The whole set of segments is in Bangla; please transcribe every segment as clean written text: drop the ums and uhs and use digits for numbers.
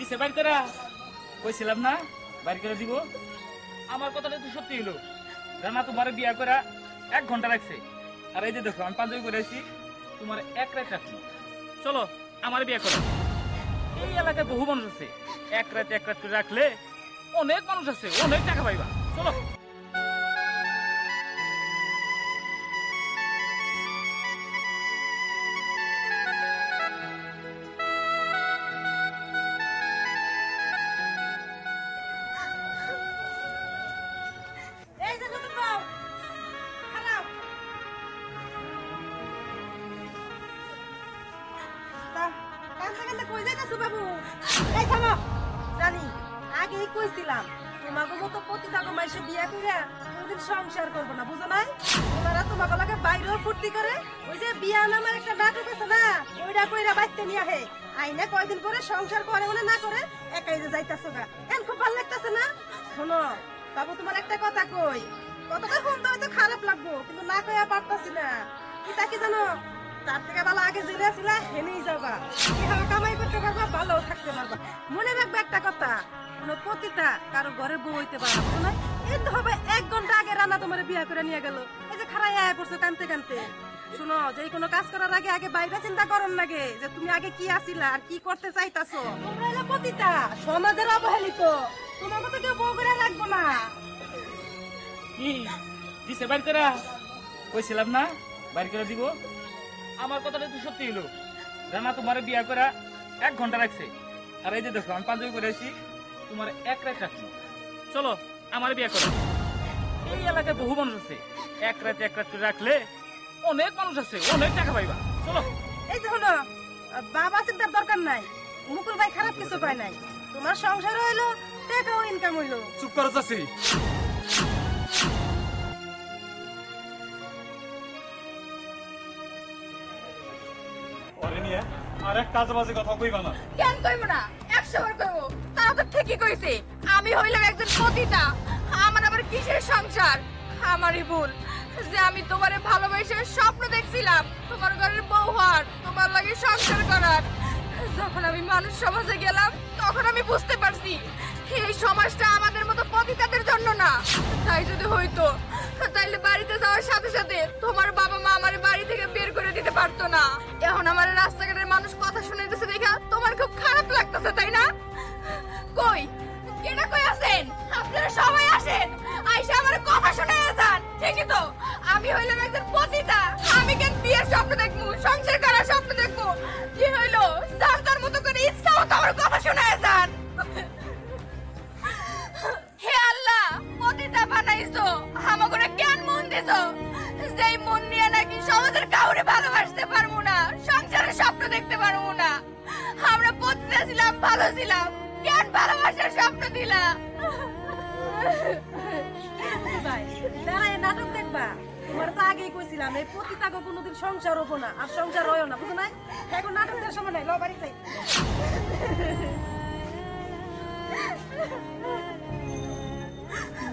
দিছে বাইর করা কইছিলাম না বাইর করে দিব। আমার কথাটা তো সত্যি হলো। রানা তোমার বিয়া করা 1 ঘন্টা লাগছে। আর এই যে দেখো আমি পাঞ্জাবি করে আছি, তোমার 1 রাত রাখবো। চলো আমার বিয়া করো। এই এলাকায় বহু মানুষ আছে, 1 রাত 1 রাত করে রাখলে অনেক মানুষ আছে, অনেক টাকা পাইবা। চলো। এই যে নতুন বউ খারাপ কান্দা কান্দা কই যাইতাছো বাবু? এই থামো। জানি আগেই কইছিলাম তোমাকে মতো পতিতাকে মাইসে বিয়া কইরা কোনদিন সংসার করবো না, বুঝো নাই? ওনারা তোমাকে লাগে বাইরেও ফুর্তি করে, ওই যে বিয়া নামের একটা নাটক আছে না, ওইটা কইরা বাইতে নিয়ে আহে। আইনা কয়দিন পরে সংসার করে মনে না করে একাই যে যাইতাছো গা। এখন খুব ভালো লাগতাছে না? শোনো বাবু, তোমার একটা কথা কই, কথাটা শুনতে হয়তো খারাপ লাগবো, কিন্তু না কইয়া পারতাছি না। কিতা কি জানো, তার থেকে ভালো আগে জেলে ছিলা হেনেই যাবা, কিভাবে কামাই করতে পারবা, ভালো থাকতে পারবা। মনে রাখবে একটা কথা, কোনো পতিতা কারো ঘরে বউ হইতে পারে না, বুঝো না? এই তো হবে 1 ঘন্টা আগে রান্না তোমার বিয়া করে নিয়ে গেল, এই যে খারাই আয়া পড়ছো কানতে কানতে। শুনো, যে কোনো কাজ করার আগে আগে বাইরে চিন্তা করন লাগে যে তুমি আগে কি আছিলা আর কি করতে চাইতাছো। তোমরা হলো পতিতা, সমাজের অবহেলিত, তোমাকে তো কেউ বউ করে রাখবো না। কি দিছে বাইর করা কইছিলাম না বাইর করে দিব। আমার কথাটা তো সত্যি হলো। রানা তোমার বিয়া করা 1 ঘন্টা লাগছে। আর এই যে দেখো আমি পাঞ্জাবি করে আছি, তোমার 1 রাত রাখবো। চলো আমার বিয়া করো। এই এলাকায় বহু মানুষ আছে, 1 রাত 1 রাত করে রাখলে অনেক মানুষ আছে, অনেক টাকা পাইবা। চলো। এই যে হলো বাবা চিন্তার দরকার নাই, মুকুল ভাই খারাপ কিছু পায় নাই, তোমার সংসার হইলো, টাকাও ইনকাম হইলো। চুপ করো চাচি। ওরে নিয়ে আর এক কাজ বাজে কথা কইবা না। কেন কইব না? 100 বার কইব। তারা তো ঠিকই কইছে, আমি হইলাম একজন পতিতা। আমার আবার কিসের সংসার? আমারই ভুল যে আমি তোমারে ভালোবাসে স্বপ্ন দেখছিলাম তোমার ঘরের বউ হওয়ার, তোমার লাগে সংসার করার। যখন আমি মানুষ সমাজে গেলাম তখন আমি বুঝতে পারছি এই সমাজটা আমাদের মতো পতিতাদের জন্য না। তাই যদি হইতো তাইলে বাড়িতে যাওয়ার সাথে সাথে তোমার বাবা মা আমার বাড়ি থেকে বের করে দিতে পারতো না। এখন আমার রাস্তাঘাটের মানুষ কথা শুনাইতেছে দেখা তোমার খুব খারাপ লাগতেছে, তাই না? কই কেনা কই আছেন? আপনারা সবাই আসেন, আইসা আমার কথা শুনাইয়া যান। ঠিকই তো, আমি হইলাম একজন পতিতা। আমি কেন বিয়ের স্বপ্ন দেখবো, সংসার করার স্বপ্ন দেখবো? কি হইলো, যার যার মতো করে ইচ্ছা মতো আমার কথা শুনাইয়া যান। হে আল্লাহ, পতিতা বানাইছো, আমাকে কেন মন দিছো? যেই মন নিয়ে নাকি সমাজের কাউরে ভালোবাসতে পারবো না, সংসারের স্বপ্ন দেখতে পারবো না। আমরা পতিতা ছিলাম, ভালো ছিলাম, কেন ভালোবাসার স্বপ্ন দিলা? ভাই দাঁড়ায় নাটক দেখবা? তোমার তো আগেই কইছিলাম এই পতিতাকে কোনোদিন সংসার হবো না, আর সংসার হয় না, বুঝো নাই? এখন নাটক দেওয়ার সময় নাই, ল বাড়ি যাই।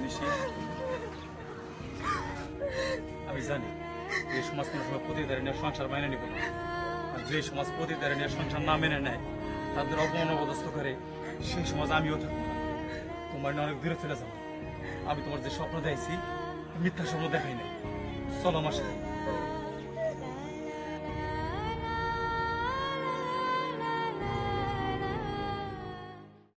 নিশি, আমি জানি এই সমাজ কোনো সময় প্রতিদারিণীর সংসার মেনে নিব না। আর যে সমাজ প্রতিদারিণীর সংসার না মেনে নেয়, তাদের অপমান অবদস্থ করে, সেই সমাজ আমিও থাকবো না। তোমার নিয়ে অনেক দূরে চলে যাবো। আমি তোমার যে স্বপ্ন দেখছি মিথ্যা স্বপ্ন দেখাই নাই। চলো আমার সাথে।